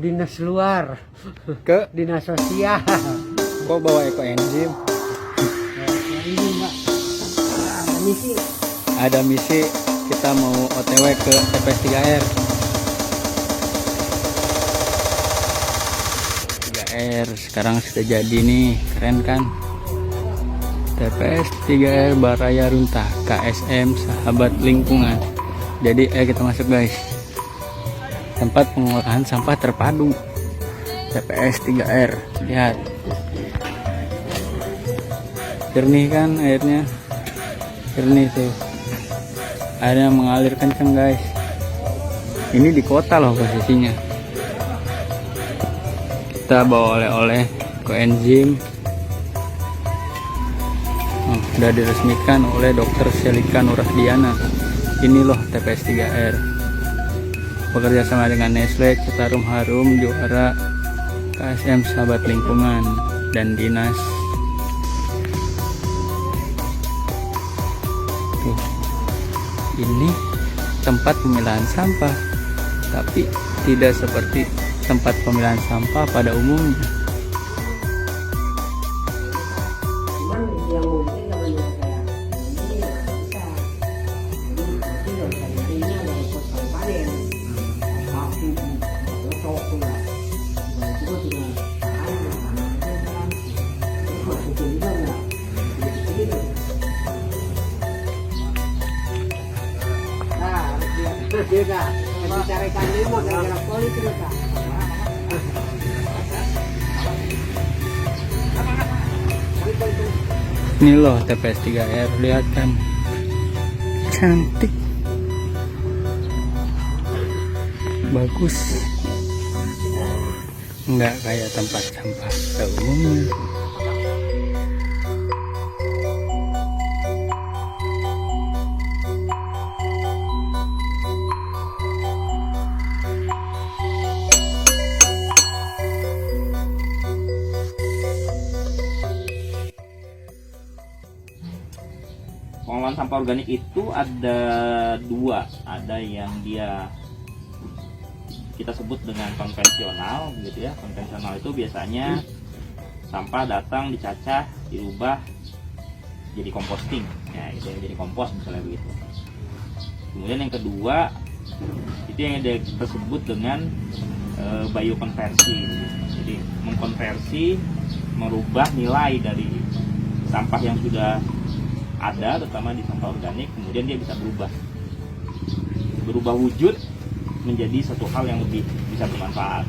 dinas luar, Ke dinas sosial. kok bawa ekoenzim? Ini Mbak, ada misi. Ada misi, kita mau OTW ke TPS 3R. 3R sekarang sudah jadi nih, keren kan? TPS 3R Baraya Runtah, KSM Sahabat Lingkungan. Jadi kita masuk guys. Tempat pengolahan sampah terpadu TPS 3R. Lihat, jernih kan airnya, jernih tuh, airnya mengalir kenceng guys. Ini di kota loh posisinya. Kita bawa oleh-oleh koenzim. Sudah diresmikan oleh Dr. Selika Nurahdiana. Ini loh TPS 3R, bekerja sama dengan Nestle, Citarum Harum, Juara, KSM Sahabat Lingkungan, dan Dinas. Tuh, ini tempat pemilahan sampah, tapi tidak seperti tempat pemilahan sampah pada umumnya. Cuman yang mungkin namanya kayak ini ya besar. Jadi mungkin nggak bisa nyarinya dari pos panen. Aku cocok tuh lah. Dan itu juga tahan ya karena itu kan masukin juga nggak gitu. Nah, dia kak, dicarikan lima gara-gara poli terus kak. Ini loh TPS 3R, lihat kan, cantik, bagus, nggak kayak tempat sampah pada umumnya. Pengolahan sampah organik itu ada dua, ada yang dia kita sebut dengan konvensional gitu ya. Konvensional itu biasanya sampah datang dicacah, dirubah jadi composting ya, itu yang jadi kompos misalnya begitu. Kemudian yang kedua itu yang kita sebut dengan biokonversi gitu. Jadi mengkonversi, merubah nilai dari sampah yang sudah ada, terutama di sampah organik, kemudian dia bisa berubah wujud menjadi satu hal yang lebih bisa bermanfaat.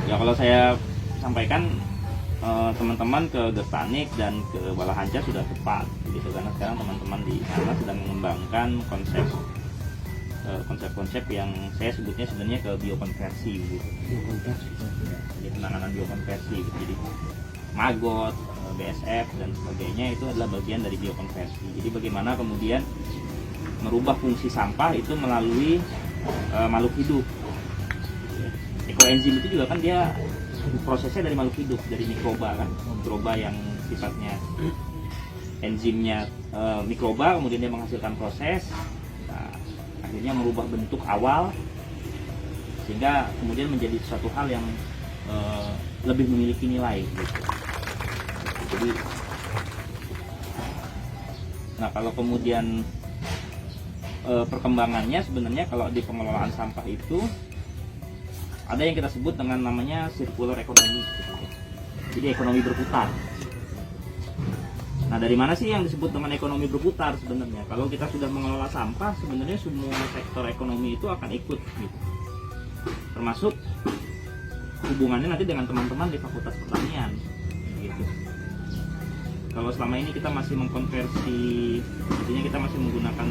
Ya kalau saya sampaikan teman-teman ke Gertanik dan ke Balahanca sudah tepat gitu, karena sekarang teman-teman di sana sedang mengembangkan konsep-konsep yang saya sebutnya sebenarnya ke biokonversi gitu. Jadi penanganan biokonversi gitu. Jadi maggot, BSF dan sebagainya itu adalah bagian dari biokonversi. Jadi bagaimana kemudian merubah fungsi sampah itu melalui makhluk hidup. Ekoenzim itu juga kan dia prosesnya dari makhluk hidup, dari mikroba kan, mikroba yang sifatnya enzimnya mikroba, kemudian dia menghasilkan proses, nah, akhirnya merubah bentuk awal sehingga kemudian menjadi suatu hal yang lebih memiliki nilai gitu. Jadi, nah kalau kemudian perkembangannya sebenarnya kalau di pengelolaan sampah itu ada yang kita sebut dengan namanya circular economy. Jadi ekonomi berputar. Nah dari mana sih yang disebut dengan ekonomi berputar sebenarnya? Kalau kita sudah mengelola sampah, sebenarnya semua sektor ekonomi itu akan ikut, gitu. Termasuk hubungannya nanti dengan teman-teman di Fakultas Pertanian, gitu. Kalau selama ini kita masih mengkonversi, artinya kita masih menggunakan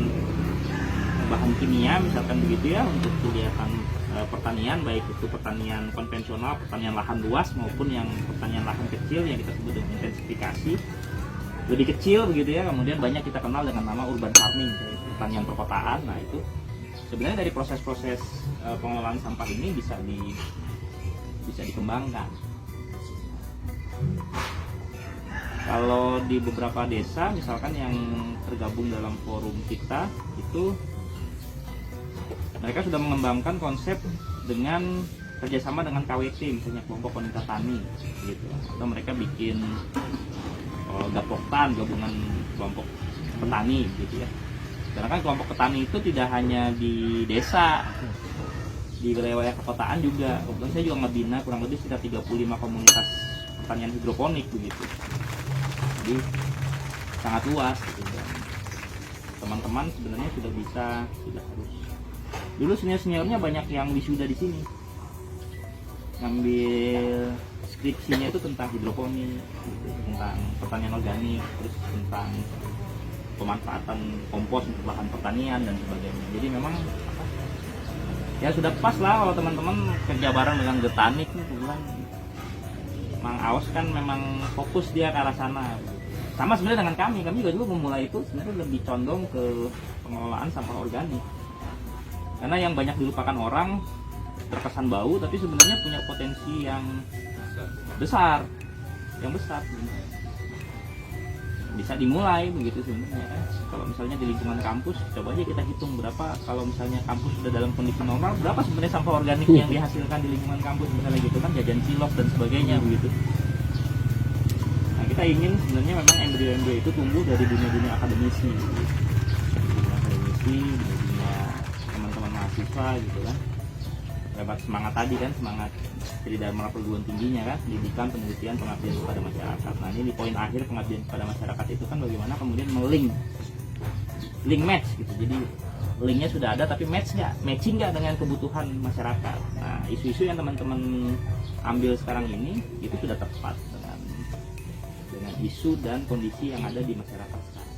bahan kimia misalkan begitu ya untuk kegiatan pertanian, baik itu pertanian konvensional, pertanian lahan luas maupun yang pertanian lahan kecil yang kita sebut dengan intensifikasi, lebih kecil begitu ya. Kemudian banyak kita kenal dengan nama urban farming, pertanian perkotaan. Nah itu sebenarnya dari proses-proses pengelolaan sampah ini bisa dikembangkan. Kalau di beberapa desa misalkan yang tergabung dalam forum kita itu mereka sudah mengembangkan konsep dengan kerjasama dengan KWT, misalnya kelompok wanita tani gitu, atau mereka bikin gapoktan, gabungan kelompok petani gitu ya. Karena kan kelompok petani itu tidak hanya di desa, di wilayah perkotaan juga. Kebetulan saya juga ngebina kurang lebih sekitar 35 komunitas pertanian hidroponik begitu. Jadi sangat luas gitu. Dan teman-teman sebenarnya sudah bisa, sudah harus. Dulu senior-seniornya banyak yang wisuda di sini, ngambil skripsinya itu tentang hidroponik, gitu, tentang pertanian organik, terus tentang pemanfaatan kompos untuk bahan pertanian dan sebagainya. Jadi memang ya sudah pas lah kalau teman-teman kerja bareng dengan Getanik nih, kebetulan Mang Aos kan memang fokus dia ke arah sana. Sama sebenarnya dengan kami juga dulu memulai itu sebenarnya lebih condong ke pengelolaan sampah organik. Karena yang banyak dilupakan orang, terkesan bau tapi sebenarnya punya potensi yang besar, bisa dimulai begitu sebenarnya kan. Kalau misalnya di lingkungan kampus, coba aja kita hitung berapa, kalau misalnya kampus sudah dalam kondisi normal, berapa sebenarnya sampah organik yang dihasilkan di lingkungan kampus misalnya gitu kan, jajan cilok dan sebagainya begitu. Nah kita ingin sebenarnya memang embrio-embrio itu tumbuh dari dunia-dunia akademisi, dunia teman-teman mahasiswa gitu kan. Lewat semangat tadi kan, semangat dari Dharma perguruan tingginya kan, pendidikan, penelitian, pengabdian kepada masyarakat. Nah ini di poin akhir pengabdian kepada masyarakat itu kan bagaimana kemudian link match gitu. Jadi linknya sudah ada tapi matching nggak dengan kebutuhan masyarakat. Nah isu-isu yang teman-teman ambil sekarang ini itu sudah tepat dengan isu dan kondisi yang ada di masyarakat sekarang.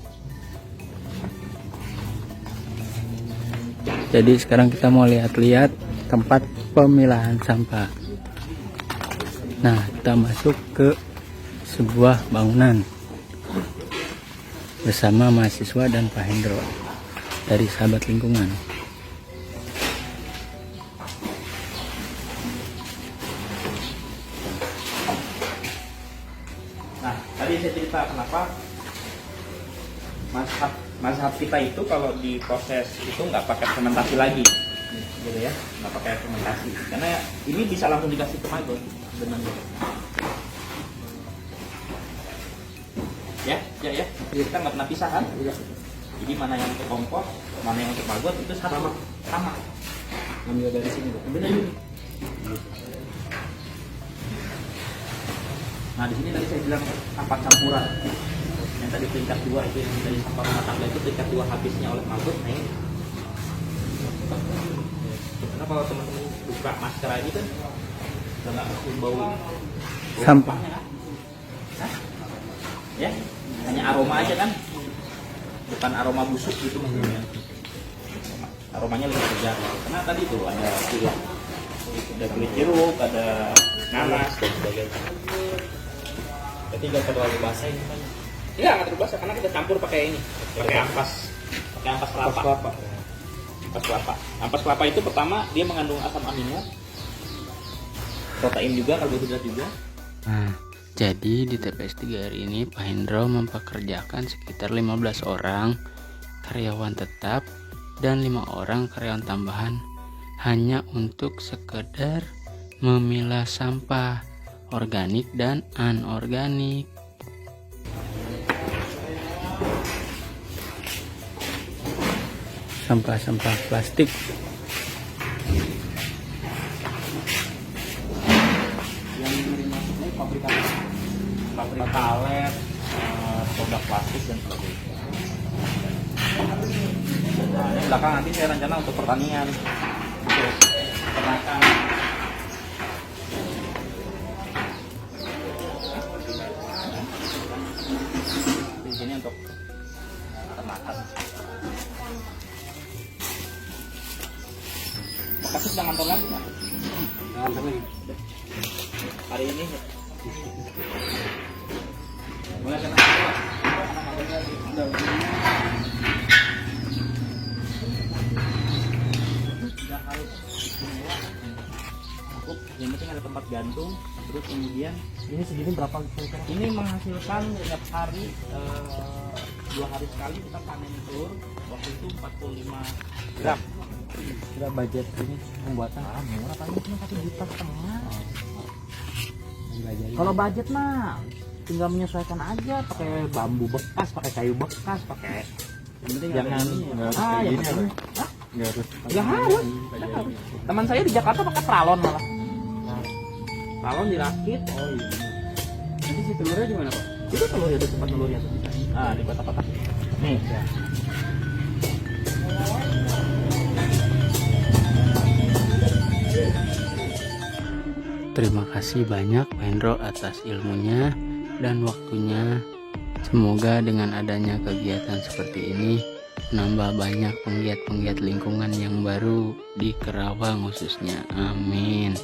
Jadi sekarang kita mau lihat-lihat tempat pemilahan sampah. Nah, kita masuk ke sebuah bangunan bersama mahasiswa dan Pak Hendro dari Sahabat Lingkungan. Nah, tadi saya cerita kenapa mazhab kita itu kalau di proses itu nggak pakai fermentasi lagi, gitu ya, nggak pakai fermentasi, karena ini bisa langsung dikasih ke maggot sebenarnya. Ya, kita nggak pernah pisah kan? Jadi mana yang untuk kompos, mana yang untuk maggot itu sama. Ambil dari sini, benar ini. Nah di sini tadi saya bilang sampah campuran. Yang tadi tingkat 2 itu yang dari sampah rumah tangga itu tingkat 2 habisnya oleh maggot. Nah ini. Karena kalau teman-teman buka masker aja kan udah nggak bau Sampahnya kan? Hah? Ya, hanya aroma aja kan, bukan aroma busuk gitu maksudnya. Aromanya lebih segar. Karena tadi tuh ada kulit jeruk, ada nanas dan sebagainya. Berarti nggak terlalu basah ini kan? Iya, nggak terlalu basah karena kita campur pakai ini, pakai ampas kelapa. Ampas kelapa itu pertama dia mengandung asam amino, protein juga, karbohidrat juga. Nah, jadi di TPS 3R ini Pak Hendro mempekerjakan sekitar 15 orang karyawan tetap dan 5 orang karyawan tambahan hanya untuk sekedar memilah sampah organik dan anorganik. Sampah-sampah plastik. Yang ini pabrik karet, produk plastik dan sebagainya. Nah, ini belakang nanti saya rencana untuk pertanian, untuk peternakan. Di sini untuk peternakan. Makasih sudah ngantor lagi kan? Ngantor lagi. Hari ini mulai kena sudah harus semua cukup, yang penting ada tempat gantung. Terus kemudian ini segini berapa kira-kira? Ini menghasilkan setiap hari 2 hari sekali kita panen telur, waktu itu 45 gram. Kira budget ini pembuatan Murah paling cuma 1,5 juta. Kalau budget mah tinggal menyesuaikan aja, pakai bambu bekas, pakai kayu bekas, pakai jangan nggak harus. Teman saya di Jakarta pakai pralon malah. Pralon dirakit. Oh iya. Nanti si telurnya gimana Pak? Itu telurnya ada tempat telurnya tuh. Nah, di kotak-kotak. Nih ya. Terima kasih banyak Pak Hendro atas ilmunya dan waktunya. Semoga dengan adanya kegiatan seperti ini menambah banyak penggiat-penggiat lingkungan yang baru di Kerawang khususnya. Amin.